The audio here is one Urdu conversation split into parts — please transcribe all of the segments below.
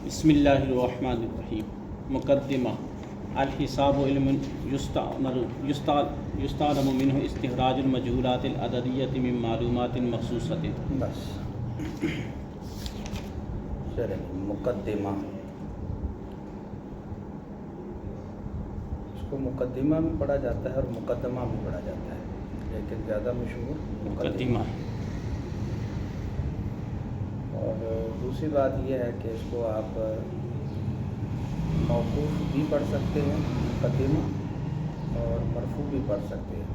بسم اللہ الرحمن الرحیم۔ مقدمہ: الحساب علم یستعلم منہ استخراج المجہولات العددیۃ من معلومات مخصوصۃ۔ بس مقدمہ، اس کو مقدمہ بھی پڑھا جاتا ہے اور مقدمہ بھی پڑھا جاتا ہے، لیکن زیادہ مشہور مقدمہ۔ اور دوسری بات یہ ہے کہ اس کو آپ موقوف بھی پڑھ سکتے ہیں مقدمہ، اور مرفوع بھی پڑھ سکتے ہیں۔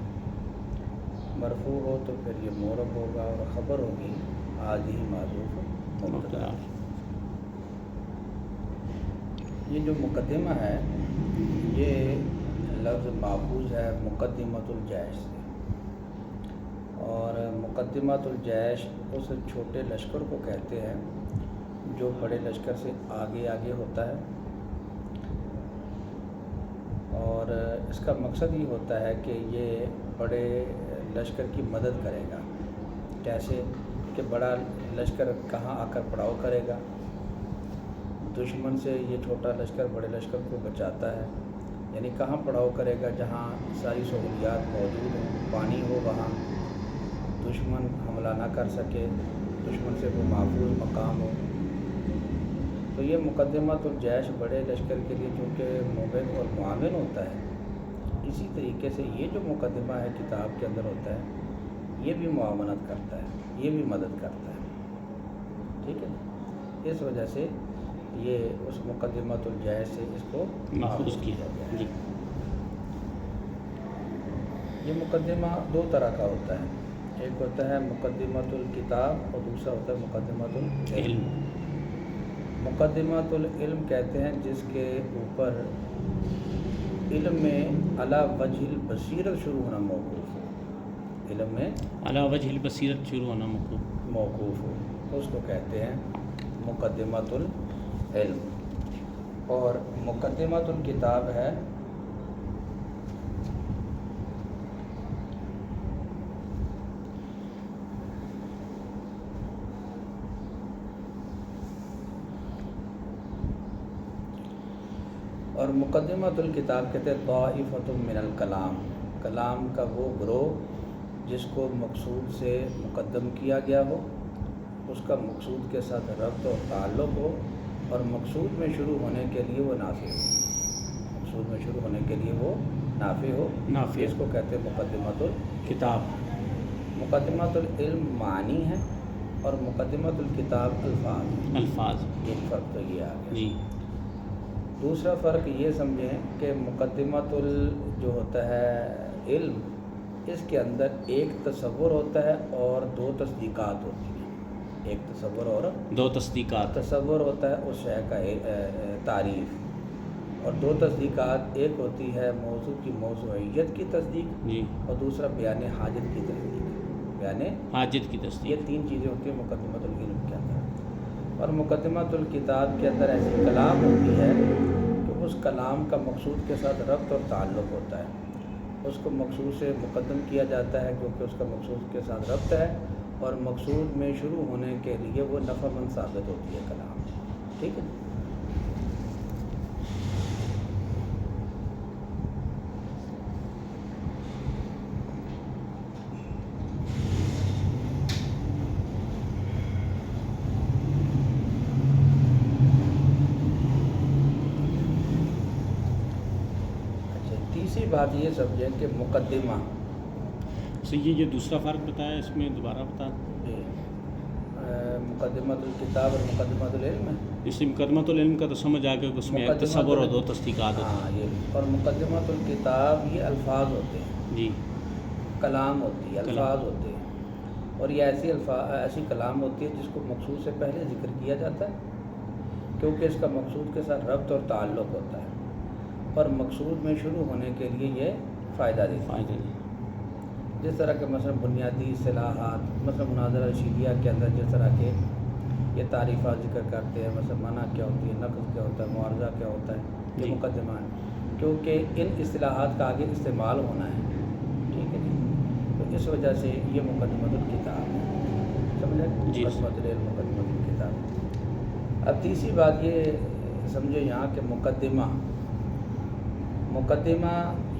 مرفوع ہو تو پھر یہ مورب ہوگا اور خبر ہوگی آج ہی معروف مبتدا۔ یہ جو مقدمہ ہے یہ لفظ ماخوذ ہے مقدمۃ الجیش سے، اور مقدمۃ الجیش اس چھوٹے لشکر کو کہتے ہیں جو بڑے لشکر سے آگے آگے ہوتا ہے، اور اس کا مقصد یہ ہوتا ہے کہ یہ بڑے لشکر کی مدد کرے گا۔ کیسے کہ بڑا لشکر کہاں آ کر پڑاؤ کرے گا، دشمن سے یہ چھوٹا لشکر بڑے لشکر کو بچاتا ہے، یعنی کہاں پڑاؤ کرے گا جہاں ساری سہولیات موجود ہوں، پانی ہو، وہاں دشمن حملہ نہ کر سکے، دشمن سے وہ محفوظ مقام ہو۔ تو یہ مقدمۃ الجیش بڑے لشکر کے لیے چونکہ معاون اور معاون ہوتا ہے، اسی طریقے سے یہ جو مقدمہ ہے کتاب کے اندر ہوتا ہے یہ بھی معاونت کرتا ہے، یہ بھی مدد کرتا ہے، ٹھیک ہے نا۔ اس وجہ سے یہ اس مقدمۃ الجیش سے اس کو محفوظ کیا گیا جی۔ ہے۔ یہ مقدمہ دو طرح کا ہوتا ہے، ایک ہوتا ہے مقدمۃ الکتاب اور دوسرا ہوتا ہے مقدمۃ العلم۔ مقدمۃ العلم کہتے ہیں جس کے اوپر علم میں علی وجہ البصیرت شروع ہونا موقوف ہو، علم میں علی وجہ البصیرت شروع ہونا موقوف ہو، اس کو کہتے ہیں مقدمۃ العلم۔ اور مقدمۃ الکتاب ہے اور مقدمۃ الکتاب کہتے ہیں طائفۃ من الکلام، کلام کا وہ گروہ جس کو مقصود سے مقدم کیا گیا ہو، اس کا مقصود کے ساتھ ربط اور تعلق ہو، اور مقصود میں شروع ہونے کے لیے وہ نافع ہو، مقصود میں شروع ہونے کے لیے وہ نافع ہو، اس کو کہتے ہیں مقدمۃ الکتاب۔ مقدمۃ العلم معنی ہے اور مقدمۃ الکتاب الفاظ، ایک فرق تو یہ آ گیا جی۔ دوسرا فرق یہ سمجھیں کہ مقدمۃ جو ہوتا ہے علم، اس کے اندر ایک تصور ہوتا ہے اور دو تصدیقات ہوتی ہیں، ایک تصور اور دو تصدیقات۔ تصور ہوتا ہے اس شے کا تعریف، اور دو تصدیقات، ایک ہوتی ہے موضوع کی موضوعیت کی تصدیق جی، اور دوسرا بیان حاجت کی تصدیق، بیان حاجت کی تصدیق۔ یہ تین چیزیں ہوتی ہیں مقدمۃ العلم کے اندر۔ اور مقدمۃ الکتاب کے اندر ایسی کلام ہوتی ہے کہ اس کلام کا مقصود کے ساتھ ربط اور تعلق ہوتا ہے، اس کو مقصود سے مقدم کیا جاتا ہے کیونکہ اس کا مقصود کے ساتھ ربط ہے، اور مقصود میں شروع ہونے کے لیے وہ نفع مند ثابت ہوتی ہے کلام، ٹھیک ہے۔ تیسری بات یہ سمجھیں کہ مقدمہ سے یہ جو دوسرا فرق بتایا اس میں دوبارہ بتا۔ مقدمۃ الکتاب اور مقدمۃ العلم ہے۔ اس سے مقدمۃ العلم کا تو سمجھ آ گیا کہ اس میں ایک تصور اور دو تصدیقات ہوتی ہیں۔ ہاں، یہ اور مقدمۃ الکتاب یہ الفاظ ہوتے ہیں، جی، کلام ہوتی ہے، الفاظ ہوتے ہیں، اور یہ ایسی کلام ہوتی ہے جس کو مقصود سے پہلے ذکر کیا جاتا ہے کیونکہ اس کا مقصود کے ساتھ ربط اور تعلق ہوتا ہے، اور مقصود میں شروع ہونے کے لیے یہ فائدہ دیتا ہے۔ جس طرح کے مثلا بنیادی اصطلاحات، مثلا مناظرہ شیعہ کے اندر جس طرح کے یہ تعریفات ذکر کرتے ہیں، مثلا منع کیا ہوتی ہے، نقض کیا ہوتا ہے، معارضہ کیا ہوتا ہے، یہ مقدمہ ہے، کیونکہ ان اصطلاحات کا آگے استعمال ہونا ہے، ٹھیک ہے جی۔ تو اس وجہ سے یہ مقدمۃ الکتاب ہے، سمجھا؟ جی۔ مقدمۃ العلم، مقدمۃ الکتاب۔ اب تیسری بات یہ سمجھو یہاں کہ مقدمہ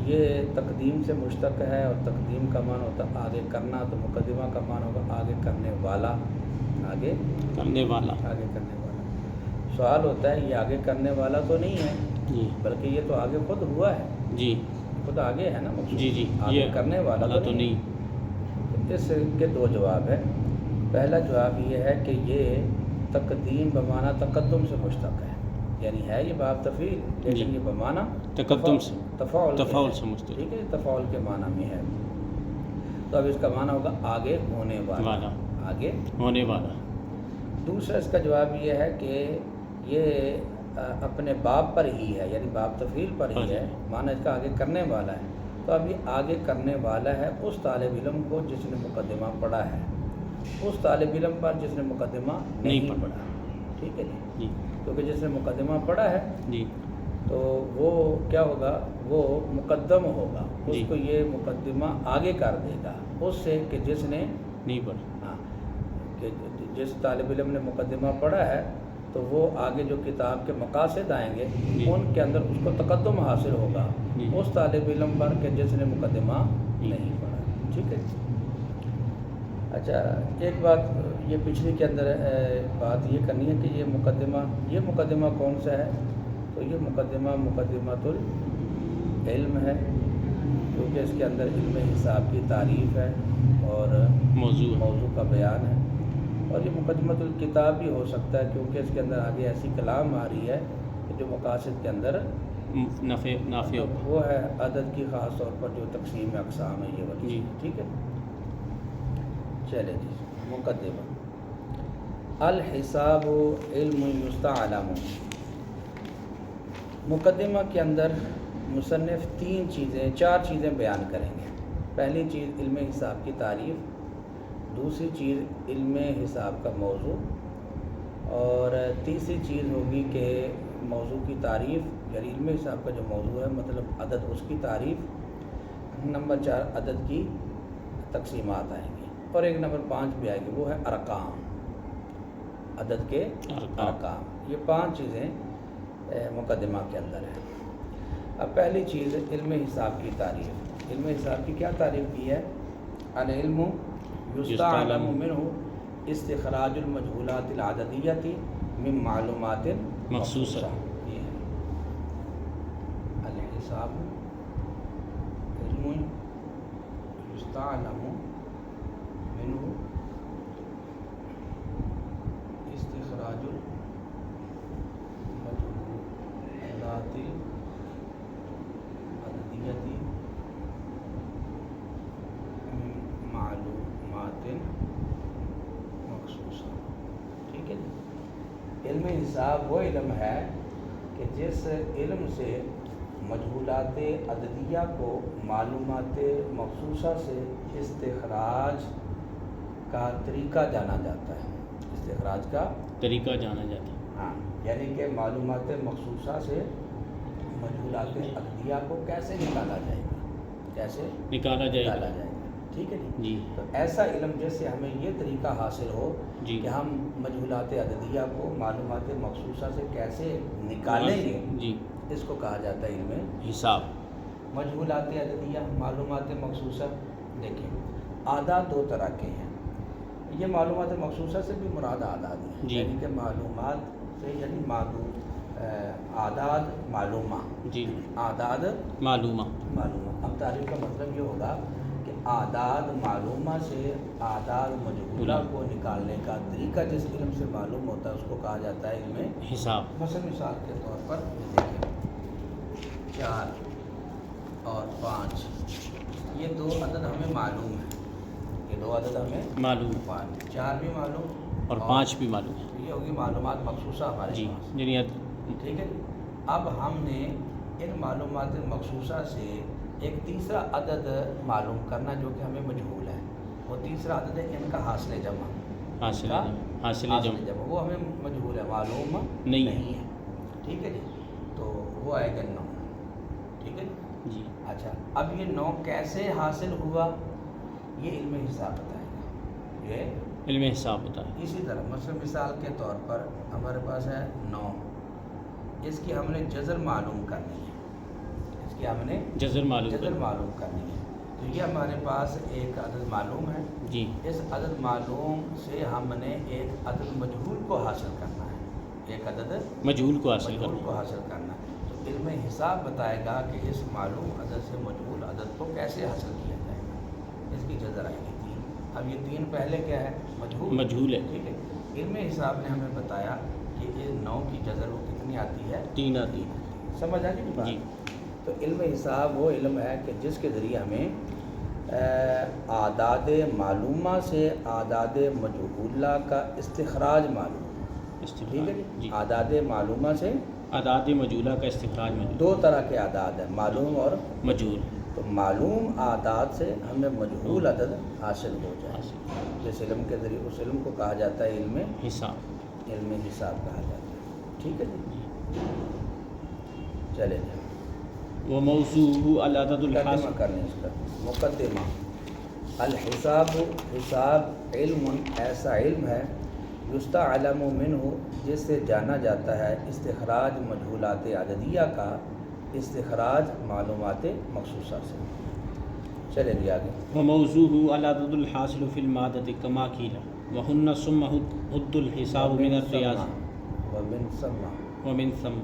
یہ تقدیم سے مشتق ہے، اور تقدیم کا معنی ہوتا ہے آگے کرنا، تو مقدمہ کا معنی ہوگا آگے کرنے والا، آگے کرنے والا۔ سوال ہوتا ہے یہ آگے کرنے والا تو نہیں ہے جی، بلکہ یہ تو آگے خود ہوا ہے، جی خود آگے ہے نا مقصود، جی جی، آگے یہ کرنے والا تو نہیں۔ اس کے دو جواب ہیں۔ پہلا جواب یہ ہے کہ یہ تقدیم بمعنی تقدم سے مشتق ہے، یعنی ہے یہ باب تفعیل لیکن یہ بمعنی تقدم سے، تفاعل سے مشتق، ٹھیک ہے، تفاعل کے معنی میں ہے۔ تو اب اس کا معنی ہوگا آگے ہونے والا، آگے ہونے والا۔ دوسرا اس کا جواب یہ ہے کہ یہ اپنے باب پر ہی ہے، یعنی باب تفعیل پر ہی ہے، معنی اس کا آگے کرنے والا ہے۔ تو اب یہ آگے کرنے والا ہے اس طالب علم کو جس نے مقدمہ پڑھا ہے، اس طالب علم پر جس نے مقدمہ نہیں پڑھا، ٹھیک ہے جی، کیونکہ جس نے مقدمہ پڑھا ہے جی تو وہ کیا ہوگا، وہ مقدم ہوگا، اس کو یہ مقدمہ آگے کر دے گا اس سے کہ جس نے نہیں پڑھا۔ ہاں، کہ جس طالب علم نے مقدمہ پڑھا ہے تو وہ آگے جو کتاب کے مقاصد آئیں گے ان کے اندر اس کو تقدم حاصل ہوگا اس طالب علم پر کہ جس نے مقدمہ نہیں پڑھا، ٹھیک ہے۔ اچھا، ایک بات یہ پچھلی کے اندر بات یہ کرنی ہے کہ یہ مقدمہ کون سا ہے؟ تو یہ مقدمۃ العلم ہے، کیونکہ اس کے اندر علم حساب کی تعریف ہے اور موضوع کا بیان ہے، اور یہ مقدمۃ الکتاب بھی ہو سکتا ہے کیونکہ اس کے اندر آگے ایسی کلام آ رہی ہے کہ جو مقاصد کے اندر نافع وہ ہے عدد کی، خاص طور پر جو تقسیم اقسام ہے یہ والی، ٹھیک ہے۔ چلے جی، مقدمہ الحساب علم یستعلم۔ مقدمہ کے اندر مصنف چار چیزیں بیان کریں گے۔ پہلی چیز علم حساب کی تعریف، دوسری چیز علم حساب کا موضوع، اور تیسری چیز ہوگی کہ موضوع کی تعریف، یعنی علم حساب کا جو موضوع ہے مطلب عدد، اس کی تعریف۔ نمبر 4 عدد کی تقسیمات آئیں گی، اور ایک نمبر 5 بھی آئے گی، وہ ہے ارقام، عدد کے ارقام۔ یہ 5 چیزیں مقدمہ کے اندر ہیں۔ اب پہلی چیز علم حساب کی تعریف۔ علم حساب کی کیا تعریف کی ہے؟ العلم یستعلم منہ استخراج المجہولات العددیۃ من معلومات مخصوصہ۔ یہ ہے الحساب، علم یستعلم منہ استخراج المجہولات العددیۃ من معلومات مخصوصہ، ٹھیک ہے جی۔ علم حساب وہ علم ہے کہ جس علم سے مجہولات عددیہ کو معلومات مخصوصہ سے استخراج کا طریقہ جانا جاتا ہے، استخراج کا طریقہ جانا جاتا ہے، ہاں، یعنی کہ معلومات مخصوصہ سے مجہولات عددیہ کو کیسے نکالا جائے گا، ٹھیک ہے جی۔ تو ایسا علم جس سے ہمیں یہ طریقہ حاصل ہو کہ ہم مجہولات عددیہ کو معلومات مخصوصہ سے کیسے نکالیں گے، اس کو کہا جاتا ہے علم حساب۔ مجہولات عددیہ، معلومات مخصوصہ، دیکھیں اعداد 2 طرح کے ہیں۔ یہ معلومات مخصوصہ سے بھی مراد اعداد ہیں، یعنی کہ معلومات سے یعنی اعداد معلومہ، اعداد معلومہ۔ اب تعریف کا مطلب یہ ہوگا کہ اعداد معلومہ سے اعداد مجہولہ کو نکالنے کا طریقہ جس علم سے معلوم ہوتا ہے اس کو کہا جاتا ہے علم حساب۔ مثال کے طور پر دیکھیں 4 اور 5 یہ 2 عدد ہمیں معلوم ہیں، یہ 2 عدد ہمیں معلوم، 4 بھی معلوم اور 5 بھی معلوم ہے، یہ ہوگی معلومات مخصوصہ ہمارے پاس، ٹھیک ہے۔ اب ہم نے ان معلومات مخصوصہ سے ایک تیسرا عدد معلوم کرنا جو کہ ہمیں مجہول ہے، وہ تیسرا عدد ہے ان کا حاصل جمع، وہ ہمیں مجہول ہے، معلوم نہیں ہے، ٹھیک ہے جی۔ تو وہ آئے گا 9، ٹھیک ہے جی۔ اچھا، اب یہ 9 کیسے حاصل ہوا یہ علم حساب بتائے گا، یہ علم حساب ہوتا ہے. اسی طرح مثال کے طور پر ہمارے پاس ہے 9، اس کی ہم نے جذر معلوم کرنی ہے، اس کی ہم نے جذر معلوم کرنی ہے. تو یہ ہمارے پاس ایک عدد معلوم ہے. جی. اس عدد معلوم سے ہم نے ایک عدد مجہول کو حاصل کرنا ہے، ایک عدد مجہول کو حاصل کرنا ہے. تو علم حساب بتائے گا کہ اس معلوم عدد سے مجہول عدد کو کیسے حاصل کیا جائے گا. اس کی جذر آئے گی 3. اب یہ 3 پہلے کیا ہے؟ مجہول ہے. ٹھیک ہے. علم حساب نے ہمیں بتایا کہ یہ 9 کی جذر وہ کتنی آتی ہے؟ 3 آتی ہے. سمجھ آ گئی بات؟ جی. تو علم حساب وہ علم ہے کہ جس کے ذریعے ہمیں اعداد معلومہ سے اعداد مجہولہ کا استخراج معلوم. ٹھیک ہے جی. اعداد معلومہ سے اعداد مجہولہ کا استخراج معلوم. 2 طرح کے اعداد ہیں، معلوم اور مجہول. تو معلوم اعداد سے ہمیں مجہول عدد حاصل ہو جائے، جس علم کے ذریعے اس علم کو کہا جاتا ہے علم حساب. علم حساب کہا جاتا ہے. ٹھیک ہے جی. چلے جائیں. وہ موضوع العدد الحاصل کرنے اس کا مقدمہ. الحساب، حساب علم ایسا علم ہے یستعلم منہ جس سے جانا جاتا ہے استخراج مجہولات عددیہ کا استخراج معلومات مخصوصہ سے. چلے جی آگے. وموضوع العدد الحاصل فی المادۃ کما قیل وہن ثم حد الحساب من الریاض ومن ثم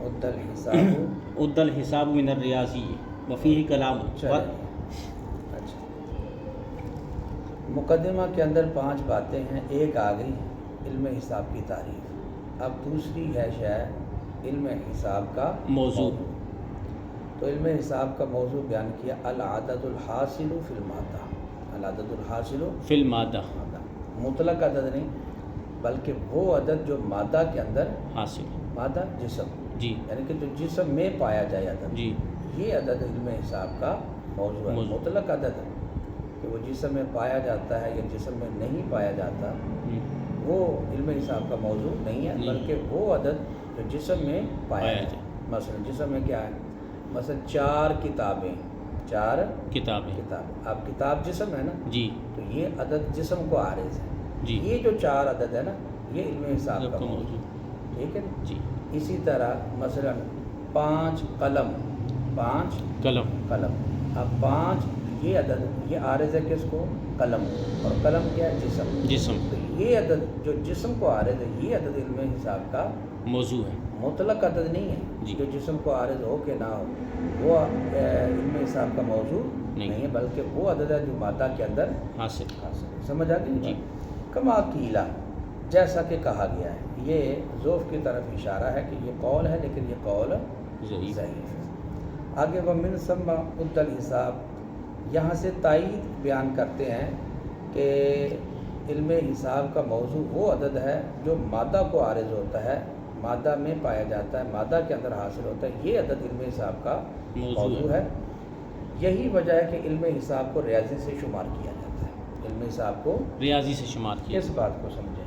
حد الحساب من الریاضی وفیہ کلام. اچھا، مقدمہ کے اندر 5 باتیں ہیں. ایک آ گئی علم حساب کی تعریف. اب دوسری ہے شاید علم حساب کا موضوع. تو علم حساب کا موضوع بیان کیا العدد الحاصل فی المادہ. العدد الحاصل فی المادہ، مطلق عدد نہیں بلکہ وہ عدد جو مادہ کے اندر حاصل. مادہ جسم، جی، یعنی کہ جو جسم میں پایا جائے عدد. جی، یہ عدد علم حساب کا موضوع ہے. مطلق عدد کہ وہ جسم میں پایا جاتا ہے یا جسم میں نہیں پایا جاتا، وہ علم حساب کا موضوع نہیں ہے، بلکہ وہ عدد جو جسم میں پایا جائے. مثلا جسم میں کیا ہے؟ مثلا 4 کتابیں. اب کتاب جسم ہے نا. جی. تو یہ عدد جسم کو عارض ہے. جی. یہ جو 4 عدد ہے نا یہ علم حساب کا موضوع. ٹھیک ہے جی. اسی طرح مثلا 5 قلم. 5 قلم. اب 5 یہ عدد یہ عارض ہے کس کو؟ قلم. اور قلم کیا ہے؟ جسم. تو یہ عدد جو جسم کو عارض ہے یہ عدد علم حساب کا موضوع ہے. مطلق عدد نہیں ہے. جی. جو جسم کو عارض ہو کہ نہ ہو وہ علم حساب کا موضوع نہیں ہے، بلکہ وہ عدد ہے جو مادہ کے اندر حاصل. سمجھ آ گئی؟ جی. کما قیلا جیسا کہ کہا گیا ہے. یہ ذوف کی طرف اشارہ ہے کہ یہ قول ہے لیکن یہ قول ضعیف ہے. آگے ومن ثم حد الحساب، یہاں سے تائید بیان کرتے ہیں کہ علم حساب کا موضوع وہ عدد ہے جو مادہ کو عارض ہوتا ہے، مادہ میں پایا جاتا ہے، مادہ کے اندر حاصل ہوتا ہے. یہ عدد علم حساب کا موضوع ہے. یہی وجہ ہے کہ علم حساب کو ریاضی سے شمار کیا جاتا ہے. علم حساب کو ریاضی سے شمار کیا. کس بات کو سمجھیں؟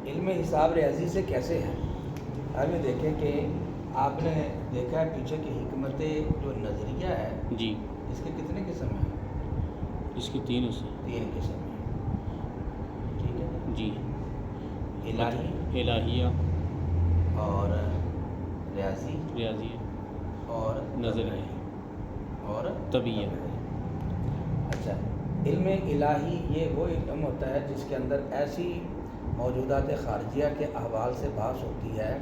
علم حساب ریاضی سے کیسے ہے؟ ابھی دیکھیں کہ آپ نے دیکھا ہے پیچھے کی حکمت جو نظریہ ہے. جی. اس کے کتنے قسم ہیں؟ اس کی 3 قسم ہیں. ٹھیک ہے جی. الہیہ اور ریاضی اور نظریہ اور طبیعیہ. اچھا، علم الہی یہ وہ علم ہوتا ہے جس کے اندر ایسی موجودات خارجیہ کے احوال سے بحث ہوتی ہے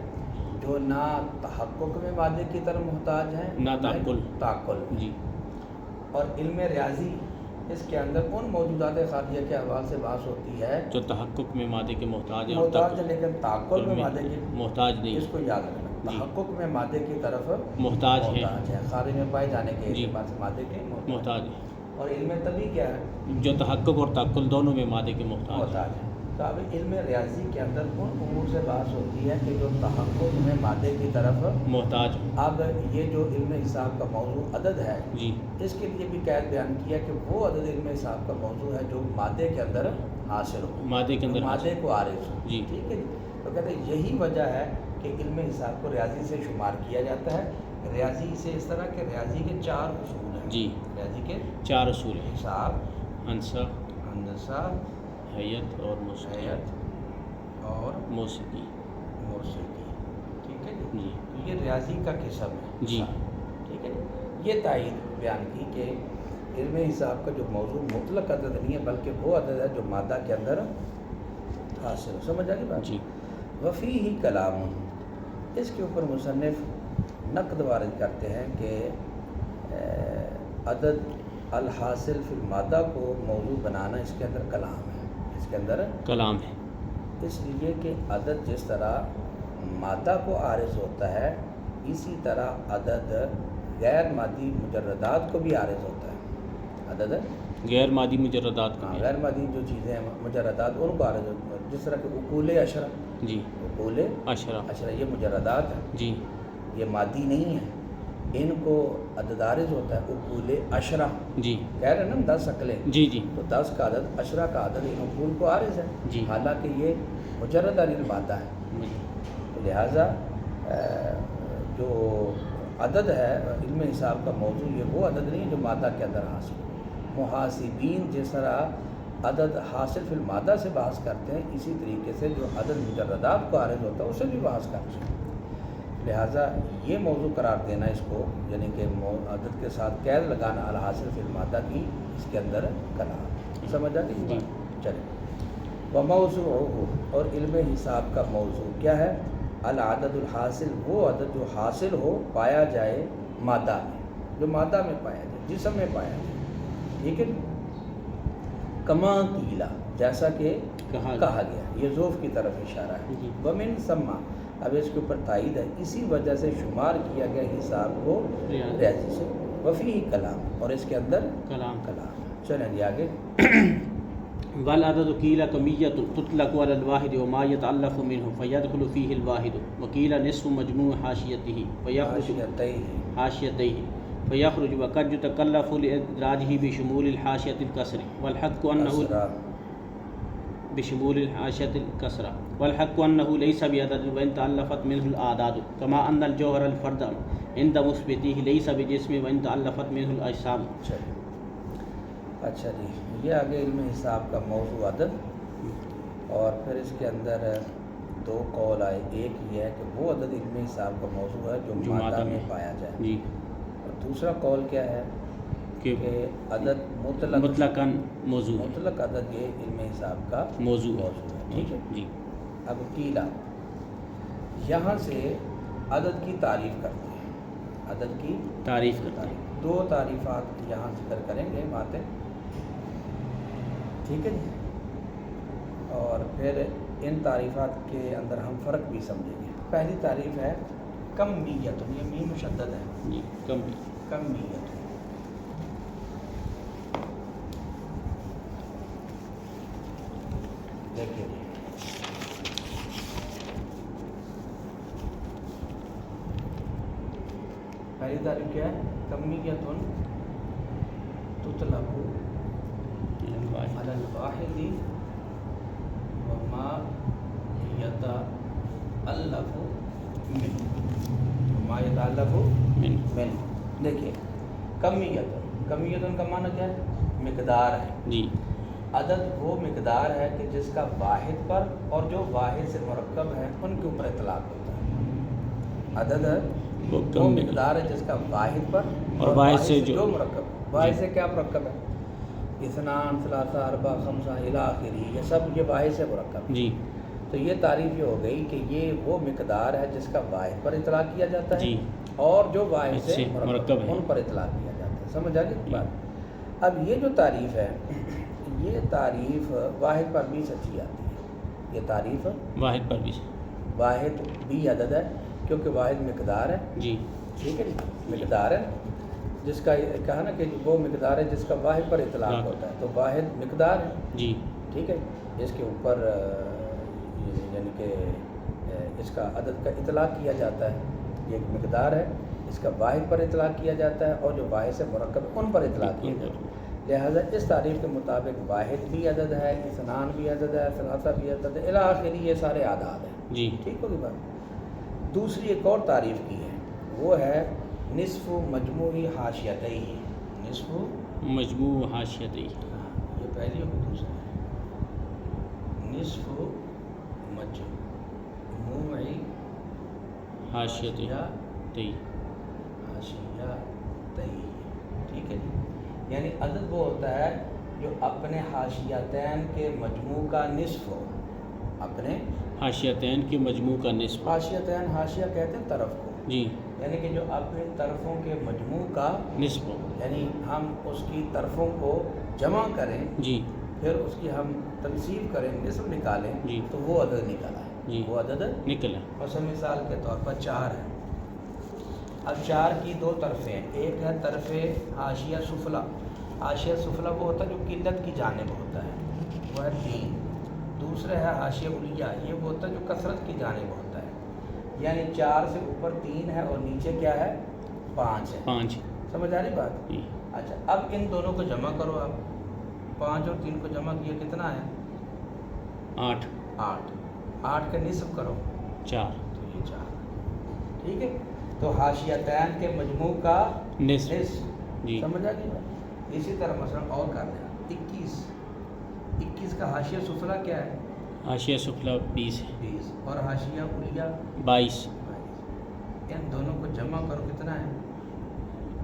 جو نہ تحقق میں مادے کی طرف محتاج ہیں نہ تعقل. جی. اور علم ریاضی اس کے اندر ان موجودات خارجیہ کے احوال سے بحث ہوتی ہے جو تحقق میں مادے کے محتاج ہے لیکن تعقل میں مادے کے محتاج نہیں. اس کو یاد رکھنا. تحقق میں مادے کی طرف محتاج ہے، خارج میں پائے جانے کے اعتبار سے مادے کے محتاج ہے. اور علم طبی کیا ہے؟ جو تحقق اور تعقل دونوں میں مادے کے محتاج ہے. تو اب علم ریاضی کے اندر ان امور سے بحث ہوتی ہے کہ جو تحقق میں مادے کی طرف محتاج. اب یہ جو علم حساب کا موضوع عدد ہے، جی، اس کے لیے بھی قید بیان کیا کہ وہ عدد علم حساب کا موضوع ہے جو مادے کے اندر حاصل ہو، مادے کے اندر مادے کو عارض ہو. جی. ٹھیک ہے جی. تو تو کہتے ہیں یہی وجہ ہے کہ علم حساب کو ریاضی سے شمار کیا جاتا ہے. ریاضی سے اس طرح کہ ریاضی کے 4 اصول ہیں. جی ریاضی کے 4 اصول ہیں: حساب، ہندسہ، ہندسہ، حیت اور موسیقی. حیت اور موسیقی. ٹھیک ہے جی. جی یہ ریاضی کا قسم ہے. جی. ٹھیک ہے. یہ تائید بیان کی کہ علم حساب کا جو موضوع مطلق عدد نہیں ہے بلکہ وہ عدد ہے جو مادہ کے اندر حاصل. سمجھ آ گئی بات؟ جی. وفی ہی کلام، اس کے اوپر مصنف نقد وارد کرتے ہیں کہ عدد الحاصل فی المادہ کو موضوع بنانا اس کے اندر کلام ہے. اس کے اندر کلام ہے. اس لیے کہ عدد جس طرح مادہ کو عارض ہوتا ہے اسی طرح عدد غیر مادی مجردات کو بھی عارض ہوتا ہے. عدد غیر مادی مجردات کا. غیر مادی جو چیزیں ہیں مجردات ان کو عارض ہوتا ہے. جس طرح کہ اقول عشرہ. جی. اقول عشرہ یہ مجردات ہیں. جی. یہ مادی نہیں ہے. ان کو عدد عارض ہوتا ہے اقول عشرہ. جی. کہہ رہے ہیں نا 10 عقلیں. جی. جی. تو 10 کا عدد، عشرہ کا عدد ان اقول کو عارض ہے. جی. حالانکہ یہ مجرد عن المادہ ہے. لہٰذا جو عدد ہے علم حساب کا موضوع یہ وہ عدد نہیں جو مادہ کے اندر حاصل ہے. محاسبین جس طرح عدد حاصل فی المادہ سے بحث کرتے ہیں اسی طریقے سے جو عدد مجردات کو عارض ہوتا ہے اسے بھی بحث کرتے ہیں. لہٰذا یہ موضوع قرار دینا اس کو، یعنی کہ عدد کے ساتھ قید لگانا الحاصل فی المادہ کی، اس کے اندر کلام. سمجھ آ گئی؟ چلیں. وموضوعہ، اور علم حساب کا موضوع کیا ہے؟ العدد الحاصل، وہ عدد جو حاصل ہو، پایا جائے مادہ میں، جو مادہ میں پایا جائے، جسم میں پایا جائے. ٹھیک ہے. کما قیلا، جیسا کہ کہا گیا، یہ ذوف کی طرف اشارہ ہے. ومن ثم، اب اس کے اوپر تائید ہے، اسی وجہ سے شمار کیا گیا حساب کو ریاضی سے. وفی کلام، اور اس کے اندر کلام. چلیں جی آگے. والعدد قیل کمیۃ تطلق علی الواحد وما یتعلق منه فیدخل فیہ الواحد وقیل نصف مجموع حاشیتہ فیخرج وقد یتکلف لادراجہ بشمول الحاشیۃ الکسر والحق انہ والحق انہ لیس بعدد وان تعلقت منه الاعداد کما ان الجوہر الفرد عند مثبتیہ لیس بجسم وان تعلقت منه الاجسام. اچھا جی، یہ آگے علم حساب کا موضوع عدد، اور پھر اس کے اندر 2 قول آئے. ایک یہ ہے کہ وہ عدد علم حساب کا موضوع ہے جو مادہ میں پایا جائے. جی. اور دوسرا قول کیا ہے کہ عدد مطلقاً موضوع، مطلق عدد یہ علم حساب کا موضوع ہے. ٹھیک ہے جی. اب قیلا، یہاں سے عدد کی تعریف کرتے ہیں. عدد کی تعریف کرتے ہیں. 2 تعریفات یہاں ذکر کریں گے باتیں. ٹھیک ہے جی. اور پھر ان تعریفات کے اندر ہم فرق بھی سمجھیں گے. پہلی تعریف ہے کمیت، یہ میم مشدد ہے. جی. کمیت. دیکھیے جی، پہلی تعریف کیا ہے؟ کمیت تطلق علی الواحد وما یتعلق منہ. دیکھیے کمیت کا معنی کیا ہے؟ مقدار ہے. جی. عدد وہ مقدار ہے کہ جس کا واحد پر اور جو واحد سے مرکب ہے ان کے اوپر اطلاق ہوتا ہے. عدد وہ مقدار ہے جس کا واحد پر اور واحد سے جو مرکب. واحد سے کیا مرکب ہے؟ اثنان، ثلاثہ، اربع، خمسہ الی آخری، یہ سب یہ واحد سے مرکب ہے. جی. تو یہ تعریف یہ ہو گئی کہ یہ وہ مقدار ہے جس کا واحد پر اطلاق کیا جاتا ہے. جی. اور جو واحد سے مرکب ہے ان پر اطلاق کیا جاتا ہے. سمجھ آ گئی بات؟ اب یہ جو تعریف ہے یہ تعریف واحد پر بھی سچی آتی ہے. یہ تعریف واحد پر بھی، واحد بھی عدد ہے کیونکہ واحد مقدار ہے. جی. ٹھیک ہے جی. مقدار ہے جس کا کہا نا کہ وہ مقدار ہے جس کا واحد پر اطلاق ہوتا ہے. تو واحد مقدار ہے. جی. ٹھیک ہے. اس کے اوپر یعنی کہ اس کا عدد کا اطلاق کیا جاتا ہے. یہ ایک مقدار ہے، اس کا واحد پر اطلاق کیا جاتا ہے اور جو واحد سے مرکب ان پر اطلاق کیا جاتا ہے. لہٰذا اس تعریف کے مطابق واحد بھی عدد ہے، اثنان بھی عدد ہے، ثلاثہ بھی عدد ہے، الی آخری یہ سارے اعداد ہیں. جی ٹھیک ہوگی بات. دوسری ایک اور تعریف کی ہے، وہ ہے نصف مجموعی حاشیتئی. نصف مجموع حاشیتئی. یہ پہلی اور دوسری. نصف مجموعی حاشیتئی. حاشیتئی. ٹھیک ہے جی. یعنی عدد وہ ہوتا ہے جو اپنے حاشیتین کے مجموع کا نصف ہو. اپنے حاشیتین کے مجموع کا نصف. حاشیتین، حاشیہ کہتے ہیں طرف کو. جی. یعنی کہ جو اپنے طرفوں کے مجموع کا نصف. یعنی ہم اس کی طرفوں کو جمع کریں، جی. پھر اس کی ہم تنصیب کریں، نصف نکالیں، جی. تو وہ عدد نکلا ہے. جی. وہ عدد نکلا. مثال کے طور پر 4 ہے. اب 4 کی 2 طرفیں ہیں. ایک ہے طرف حاشیہ سفلی. حاشیہ سفلی وہ ہوتا ہے جو قلت کی جانب ہوتا ہے، وہ ہے 3. دوسرا ہے حاشیہ علیہ، یہ وہ ہوتا ہے جو کثرت کی جانب ہوتا ہے. یعنی 4 سے اوپر 3 ہے اور نیچے کیا ہے 5 ہے. 5. سمجھ آ رہی بات؟ جی. اچھا، اب ان دونوں کو جمع کرو. آپ 5 اور 3 کو جمع کیا کتنا ہے؟ 8. 8 کا نصف کرو 4. تو یہ 4. ٹھیک ہے. تو حاشیتین کے مجموع کا نصف. جی. سمجھ آ گئی بات؟ اسی طرح مثلا اور کر لیں. 21 کا حاشیہ سفلی کیا ہے؟ حاشیہ سفلی 20 ہے. 20. اور حاشیہ علیہ 22. ان دونوں کو جمع کرو کتنا ہے؟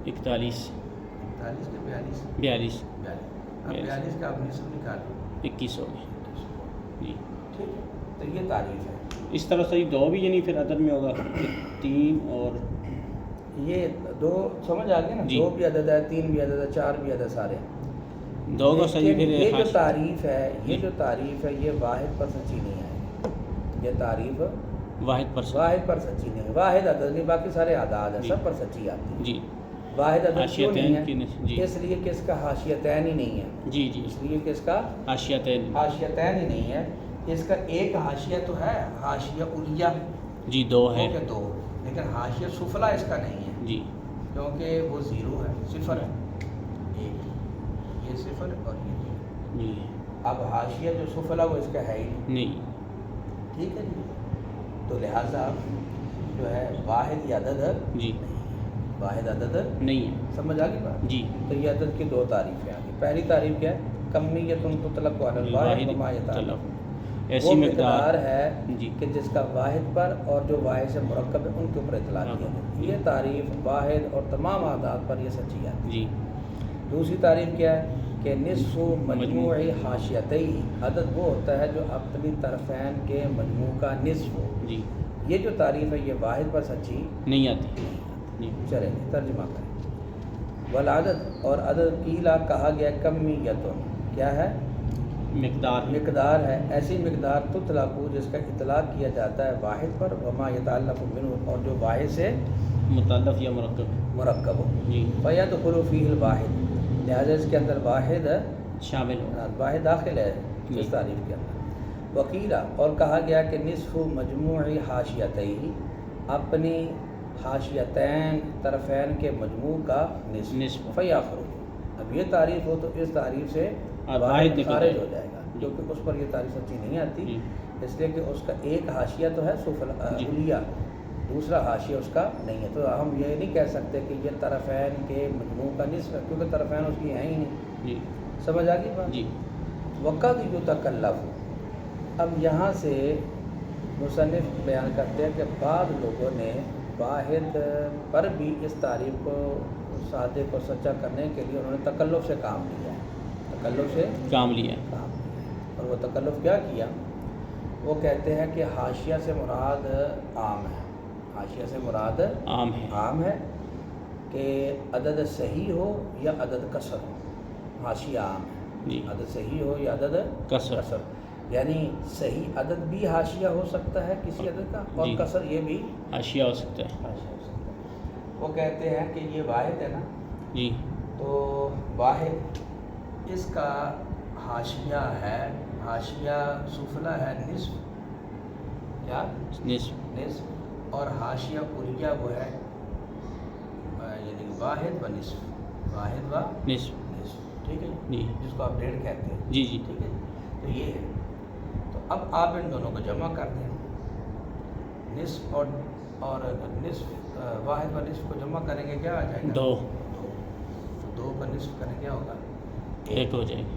41. 41 کے 42. 42. اب 42 کا آپ نصف نکالو. 21 ہو گئے. جی. ٹھیک ہے. تو یہ تعریف ہے. اس طرح سے 2 بھی یعنی پھر عدد میں ہوگا 3 اور یہ 2 سمجھ آ گیا نا. 2 بھی عدد ہے، 3 بھی عدد ہے، 4 بھی عدد، سارے 2 کا صحیح. پھر یہ جو تعریف ہے، یہ واحد پر سچی نہیں ہے. یہ تعریف واحد پر سچی نہیں ہے. واحد عدد نہیں، باقی سارے اعداد ہیں، سب پر سچی آتی ہے. جی. واحد عدد کیوں نہیں ہے؟ جی. اس لیے کہ اس کا حاشیتین ہی نہیں ہے. جی. جی. اس لیے کہ اس کا حاشیتین ہی نہیں ہے. اس کا ایک حاشیہ تو ہے، حاشیہ علیہ. جی 2 ہے. 2. لیکن حاشیہ سفلی اس کا نہیں ہے. جی. کیونکہ وہ 0 ہے، 0 ہے. ایک یہ 0 اور یہ. جی. اب حاشیہ جو سفلی وہ اس کا ہے ہی نہیں. ٹھیک ہے جی. تو لہٰذا جو ہے واحد عدد جی واحد عدد نہیں ہے. سمجھ آ گئی بات؟ جی. تو یہ عدد کی 2 تعریفیں آ گئی. پہلی تعریف کیا ہے؟ کمیت تطلق علی الواحد وما یتعلق. ایسی وہ مقدار ہے جی کہ جس کا واحد پر اور جو واحد سے مرکب ہے ان کے اوپر اطلاق کیا جاتا ہے. یہ تعریف واحد اور تمام اعداد پر یہ سچی آتی ہے. جی. دوسری تعریف کیا ہے کہ نصف مجموعی حاشیتئی. عدد وہ ہوتا ہے جو اپنی طرفین کے مجموع کا نصف ہو. جی. یہ جو تعریف ہے یہ واحد پر سچی نہیں آتی. جی. چلیں ترجمہ کریں. والعدد اور عدد قیلا کہا گیا کمیتن. کیا ہے؟ مقدار ہے. ایسی مقدار تطلق جس کا اطلاق کیا جاتا ہے واحد پر، وما یتعلق منہ اور جو واحد سے متعلق یا مرکب ہو. جی. فیدخل فیہ الواحد. لہٰذا اس کے اندر واحد شامل ہو. واحد داخل ہے اس تعریف کے اندر. وقیلا اور کہا گیا کہ نصف مجموعی حاشیتئی. اپنی حاشیتین طرفین کے مجموع کا نصف. فیخرج. اب یہ تعریف ہو تو اس تعریف سے واحد خارج ہو جائے گا، کیونکہ اس پر یہ تعریف سچی نہیں آتی. اس لیے کہ اس کا ایک حاشیہ تو ہے علیہ، دوسرا حاشیہ اس کا نہیں ہے. تو ہم یہ نہیں کہہ سکتے کہ یہ طرفین کے مجموع کا نصف ہے، کیونکہ طرفین اس کی ہیں ہی نہیں. جی. سمجھ آ گئی بات؟ جی. وقد یتکلف. اب یہاں سے مصنف بیان کرتے ہیں کہ بعض لوگوں نے واحد پر بھی اس تعریف کو سادے کو سچا کرنے کے لیے انہوں نے تکلف سے کام لیا ہے. تکلف سے کام لیا. اور وہ تکلف کیا کیا؟ وہ کہتے ہیں کہ حاشیہ سے مراد عام ہے. حاشیہ سے مراد عام ہے کہ عدد صحیح ہو یا عدد کسر ہو. حاشیہ عام ہے. جی. عدد صحیح ہو یا عدد کسر. یعنی صحیح عدد بھی حاشیہ ہو سکتا ہے کسی عدد کا، اور کسر یہ بھی حاشیہ ہو سکتا ہے. وہ کہتے ہیں کہ یہ واحد ہے نا. جی. تو واحد اس کا حاشیہ ہے، حاشیہ سفلی ہے نصف. کیا؟ نصف. اور حاشیہ علیہ وہ ہے یعنی واحد و نصف. واحد و نصف. ٹھیک ہے جی. جس کو آپ 1.5 کہتے ہیں. جی. ٹھیک ہے. تو یہ ہے. تو اب آپ ان دونوں کو جمع کر دیں. نصف اور نصف واحد و نصف کو جمع کریں گے کیا آ جائے گا؟ 2. تو 2 کا نصف کریں کیا ہوگا؟ 1 ہو جائے گا.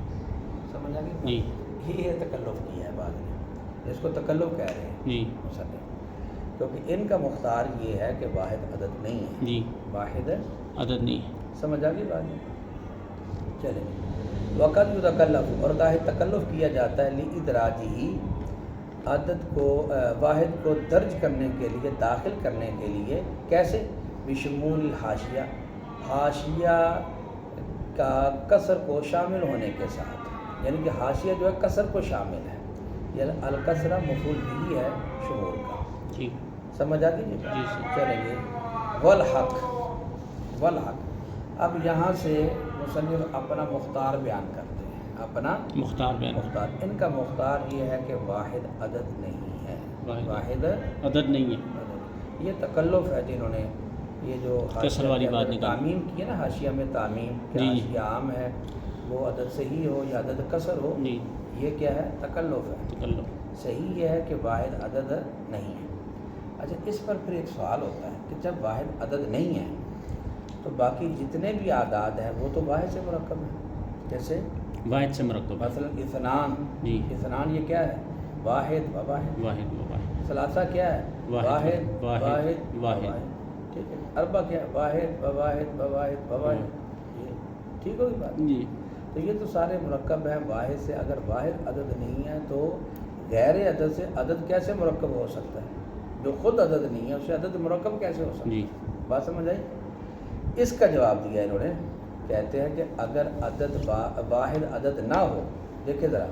سمجھ آ گئی؟ جی یہی ہے تکلف کیا ہے بعد میں، اس کو تکلف کہہ رہے ہیں جی مصنف، کیونکہ ان کا مختار یہ ہے کہ واحد عدد نہیں ہے. جی واحد عدد نہیں ہے. سمجھ آ گئی بات؟ چلیں وقت تکلف، اور گاہے تکلف کیا جاتا ہے لادراجی عدد کو واحد کو درج کرنے کے لیے، داخل کرنے کے لیے. کیسے؟ بشمول حاشیہ، حاشیہ کا کسر کو شامل ہونے کے ساتھ، یعنی کہ حاشیہ جو ہے کسر کو شامل ہے، یعنی الکسرہ مفعول بھی ہے شمول کا. جی سمجھ آ گئی جی؟ جی سر. چلیں گے والحق. والحق اب یہاں سے مصنف اپنا مختار بیان کرتے ہیں، اپنا مختار بیان. مختار. ان کا مختار یہ ہے کہ واحد عدد نہیں ہے. واحد عدد نہیں ہے. یہ تکلف ہے جنہوں نے یہ جو کسر والی بات نکالی، تعمیم کی ہے نا، حاشیہ میں تعمیم کہ جی حاشیہ عام ہے وہ عدد صحیح ہو یا عدد کسر ہو، جی یہ کیا ہے؟ تکلف ہے. تکلف. صحیح یہ ہے کہ واحد عدد نہیں ہے. اچھا اس پر پھر ایک سوال ہوتا ہے کہ جب واحد عدد نہیں ہے تو باقی جتنے بھی اعداد ہیں وہ تو واحد سے مرکب ہیں. جیسے واحد سے مرکب. مثلا اثنان، جی اثنان یہ کیا ہے؟ واحد و واحد. واحد و واحد. ثلاثہ کیا ہے؟ واحد واحد واحد واحد. ٹھیک ہے. اربع کیا ہے؟ واحد و واحد و واحد و واحد. یہ ٹھیک ہوگی بات؟ جی تو یہ تو سارے مرکب ہیں واحد سے. اگر واحد عدد نہیں ہے تو غیر عدد سے عدد کیسے مرکب ہو سکتا ہے؟ جو خود عدد نہیں ہے اسے عدد مرکب کیسے ہو سکتا ہے؟ جی بات سمجھ آئی؟ اس کا جواب دیا انہوں نے، کہتے ہیں کہ اگر عدد واحد عدد نہ ہو، دیکھیں ذرا،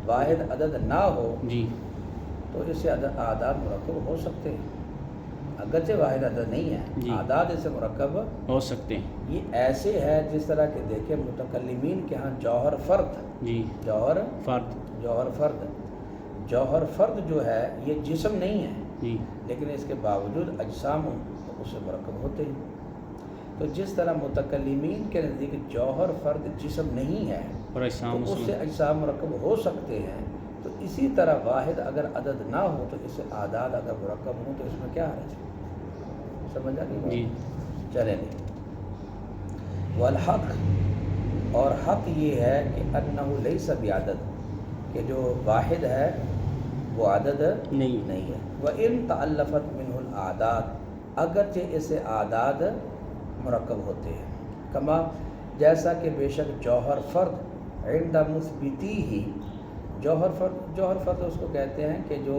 واحد عدد نہ ہو جی تو اس سے اعداد مرکب ہو سکتے ہیں. اگرچہ واحد عدد نہیں ہے، جی اعداد اس سے مرکب ہو سکتے ہیں. یہ ایسے ہے جس طرح کہ دیکھیں متکلمین کے ہاں جوہر فرد، جی جوہر فرد. جوہر فرد، جوہر فرد جو ہے یہ جسم نہیں ہے، جی لیکن اس کے باوجود اجسام اس سے مرکب ہوتے ہیں. تو جس طرح متکلمین کے نزدیک جوہر فرد جسم نہیں ہے اور تو اجسام اس سے اجسام مرکب ہو سکتے ہیں، تو اسی طرح واحد اگر عدد نہ ہو تو اس سے اعداد اگر مرکب ہوں تو اس میں کیا حرج ہے؟ سمجھ آ گئی؟ جی چلیں گے والحق، اور حق یہ ہے کہ انہ لیس بعدد، کہ جو واحد ہے وہ عدد نہیں. نہیں ہے. وَإِن تَأَلَّفَتْ مِنْهُ الْأَعْدَادُ، اگرچہ اس سے اعداد مرکب ہوتے ہیں. کما جیسا کہ بے شک جوہر فرد عند مثبتی ہی، جوہر فرد اس کو کہتے ہیں کہ جو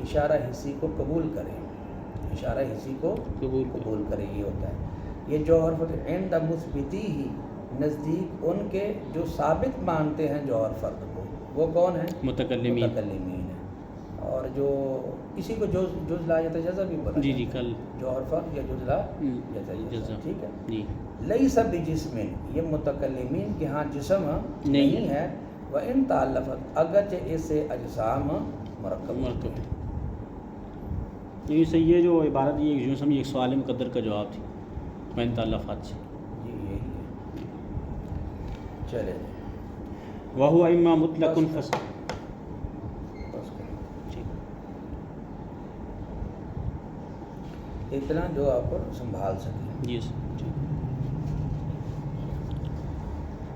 اشارہ حسی کو قبول کرے، اشارہ حسی کو قبول کرے، یہ ہوتا ہے. یہ جوہر فرد عند مثبتی ہی، نزدیک ان کے جو ثابت مانتے ہیں جوہر فرد کو، وہ کون ہیں؟ متکلمین. متکلمین ہیں. اور جو کسی کو جز لا یتجزا بھی بولا جی جی کل جوہر فرد یا جز لا جزا. یتجزا. ٹھیک ہے. جی لیس بجسم، یہ متکلمین کے ہاں جسم نہیں ہے. وَإِن تَعَلَّفَتْ، اگرچہ اس سے اجسام مرکب مرکب ہے. یہی صحیح ہے جو عبارت یہ جو سمجھ ایک سوال مقدر کا جواب تھی وَإِن تَعَلَّفَتْ سے. جی یہی ہے. چلے وَهُوَ إِمَّا مُطْلَقٌ بس اتنا جو آپ کو سنبھال سکیں. جی سر.